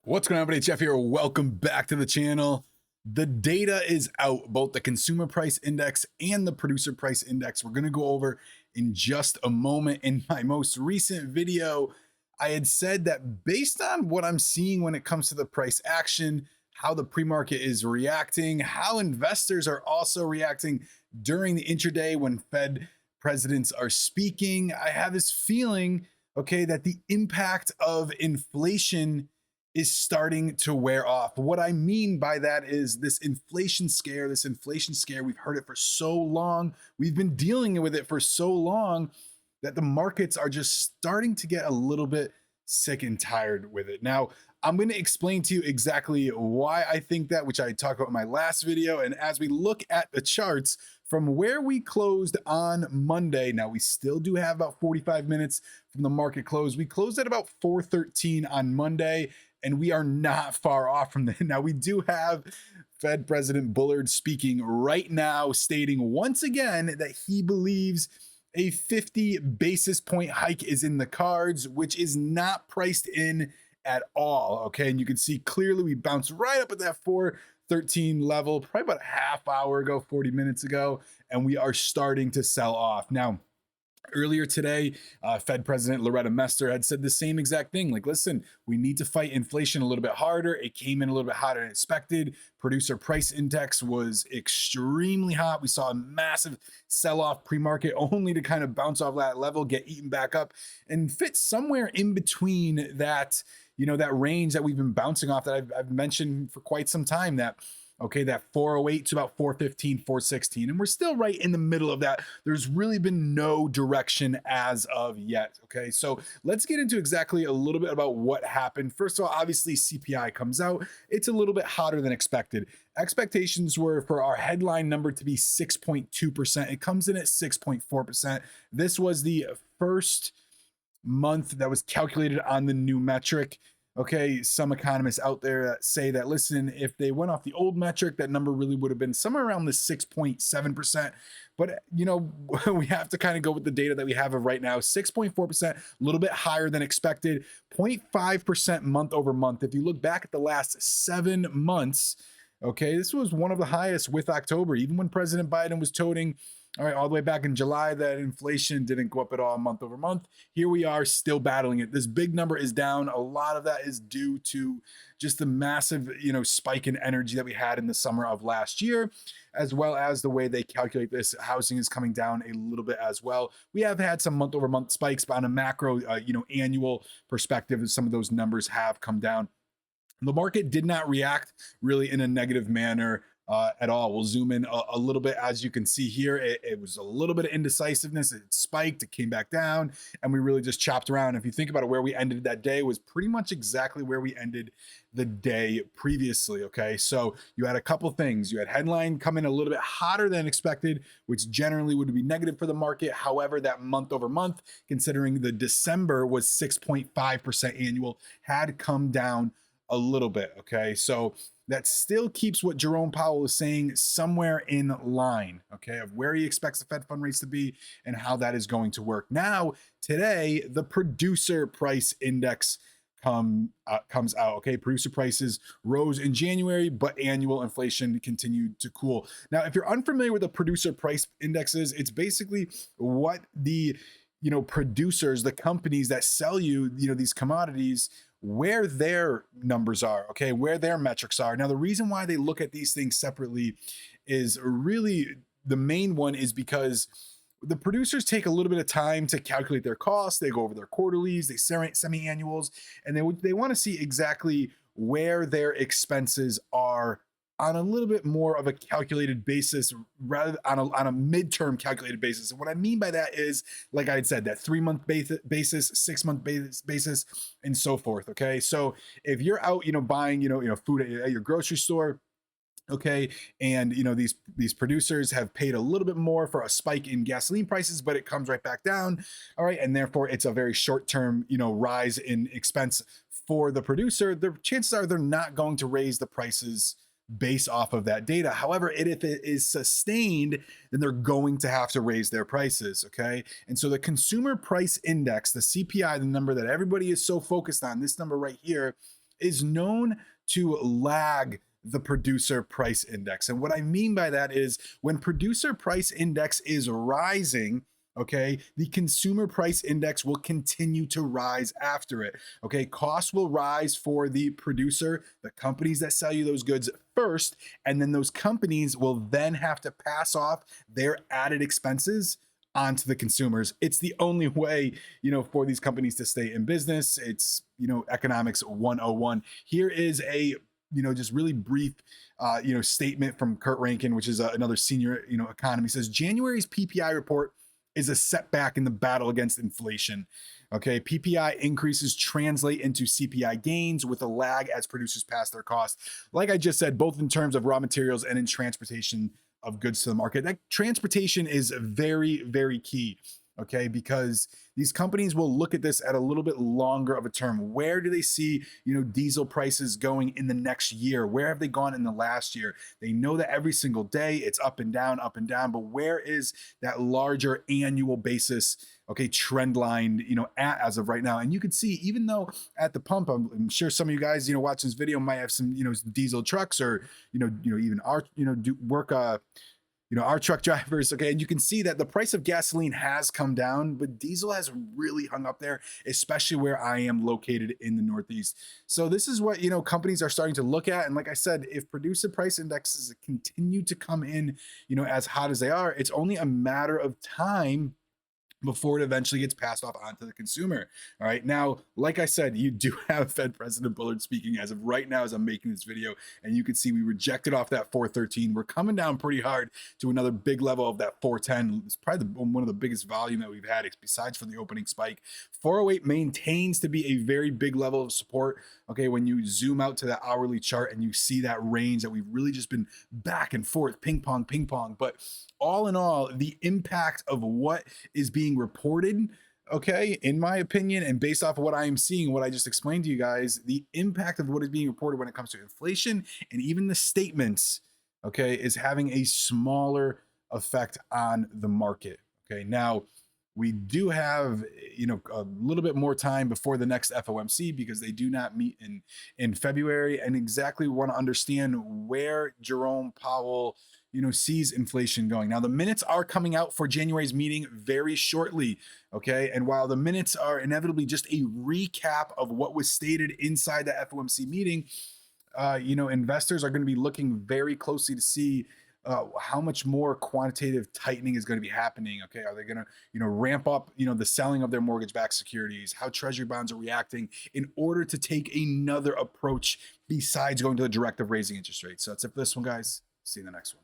What's going on, everybody? Jeff here. Welcome back to the channel. The data is out, both the consumer price index and the producer price index. We're going to go over in just a moment. In my most recent video, I had said that based on what I'm seeing when it comes to the price action, how the pre-market is reacting, how investors are also reacting during the intraday when Fed presidents are speaking, I have this feeling, okay, that the impact of inflation is starting to wear off. What I mean by that is this inflation scare, we've heard it for so long. We've been dealing with it for so long that the markets are just starting to get a little bit sick and tired with it. Now, I'm going to explain to you exactly why I think that, which I talked about in my last video. And as we look at the charts from where we closed on Monday, now we still do have about 45 minutes from the market close. We closed at about 413 on Monday, and we are not far off from that. Now, we do have Fed President Bullard speaking right now, stating once again that he believes a 50 basis point hike is in the cards, which is not priced in at all. Okay. And you can see clearly we bounced right up at that 413 level, probably about a half hour ago, 40 minutes ago, and we are starting to sell off. Now, earlier today, Fed President Loretta Mester had said the same exact thing. Like, listen, we need to fight inflation a little bit harder. It came in a little bit hotter than expected. Producer price index was extremely hot. We saw a massive sell-off pre-market only to kind of bounce off that level, get eaten back up, and fit somewhere in between that, that range that we've been bouncing off that I've mentioned for quite some time, that okay, that 408 to about 415, 416. And we're still right in the middle of that. There's really been no direction as of yet. Okay, so let's get into exactly a little bit about what happened. First of all, obviously, CPI comes out. It's a little bit hotter than expected. Expectations were for our headline number to be 6.2%. It comes in at 6.4%. This was the first month that was calculated on the new metric. Okay, some economists out there that say that, listen, if they went off the old metric, that number really would have been somewhere around the 6.7%. But, we have to kind of go with the data that we have of right now. 6.4%, a little bit higher than expected, 0.5% month over month. If you look back at the last 7 months, okay, this was one of the highest with October, even when President Biden was toting, all right, all the way back in July, that inflation didn't go up at all month over month. Here we are still battling it. This big number is down. A lot of that is due to just the massive, spike in energy that we had in the summer of last year, as well as the way they calculate this. Housing is coming down a little bit as well. We have had some month over month spikes, but on a macro, annual perspective, some of those numbers have come down. The market did not react really in a negative manner at all. We'll zoom in a little bit. As you can see here, it was a little bit of indecisiveness. It spiked, it came back down, and we really just chopped around. If you think about it, where we ended that day was pretty much exactly where we ended the day previously. Okay, so you had a couple things. You had headline come in a little bit hotter than expected, which generally would be negative for the market. However, that month over month, considering the December was 6.5% annual, had come down a little bit. Okay, so that still keeps what Jerome Powell is saying somewhere in line, okay, of where he expects the Fed fund rates to be and how that is going to work. Now, today, the producer price index comes out. Okay, producer prices rose in January, but annual inflation continued to cool. Now, if you're unfamiliar with the producer price indexes, it's basically what the producers, the companies that sell you, these commodities, where their numbers are, okay, where their metrics are. Now, the reason why they look at these things separately is really the main one is because the producers take a little bit of time to calculate their costs. They go over their quarterlies, they semi-annuals, and they want to see exactly where their expenses are on a little bit more of a calculated basis, rather on a midterm calculated basis. And what I mean by that is, like I had said, that 3-month basis, 6-month basis, and so forth. Okay, so if you're out, buying, food at your grocery store, okay, and these producers have paid a little bit more for a spike in gasoline prices, but it comes right back down, all right, and therefore it's a very short-term rise in expense for the producer. The chances are they're not going to raise the prices based off of that data. However, if it is sustained, then they're going to have to raise their prices, okay? And so the consumer price index, the CPI, the number that everybody is so focused on, this number right here, is known to lag the producer price index. And what I mean by that is when producer price index is rising, okay, the consumer price index will continue to rise after it. Okay, costs will rise for the producer, the companies that sell you those goods first, and then those companies will then have to pass off their added expenses onto the consumers. It's the only way, for these companies to stay in business. It's, economics 101. Here is a just really brief, statement from Kurt Rankin, which is another senior, economy. Says January's PPI report is a setback in the battle against inflation. Okay, PPI increases translate into CPI gains with a lag as producers pass their costs. Like I just said, both in terms of raw materials and in transportation of goods to the market. That transportation is very, very key. Okay, because these companies will look at this at a little bit longer of a term. Where do they see, diesel prices going in the next year? Where have they gone in the last year? They know that every single day it's up and down, but where is that larger annual basis, okay, trend line, at as of right now? And you can see, even though at the pump, I'm sure some of you guys, watching this video might have some, diesel trucks, or, even our, do work, our truck drivers. Okay, and you can see that the price of gasoline has come down, but diesel has really hung up there, especially where I am located in the Northeast. So this is what, companies are starting to look at. And like I said, if producer price indexes continue to come in, as hot as they are, it's only a matter of time before it eventually gets passed off onto the consumer. All right. Now, like I said, you do have Fed President Bullard speaking as of right now as I'm making this video. And you can see we rejected off that 413. We're coming down pretty hard to another big level of that 410. It's probably one of the biggest volume that we've had, besides for the opening spike. 408 maintains to be a very big level of support. Okay, when you zoom out to that hourly chart and you see that range that we've really just been back and forth, ping pong, ping pong. But all in all, the impact of what is being reported, okay, in my opinion, and based off of what I am seeing, what I just explained to you guys, the impact of what is being reported when it comes to inflation and even the statements, okay, is having a smaller effect on the market. Okay, now we do have, a little bit more time before the next FOMC, because they do not meet in February, and exactly want to understand where Jerome Powell, sees inflation going. Now, the minutes are coming out for January's meeting very shortly. Okay, and while the minutes are inevitably just a recap of what was stated inside the FOMC meeting, investors are going to be looking very closely to see how much more quantitative tightening is going to be happening. Okay, are they going to, ramp up, the selling of their mortgage-backed securities? How treasury bonds are reacting in order to take another approach besides going to the directive raising interest rates? So that's it for this one, guys. See you in the next one.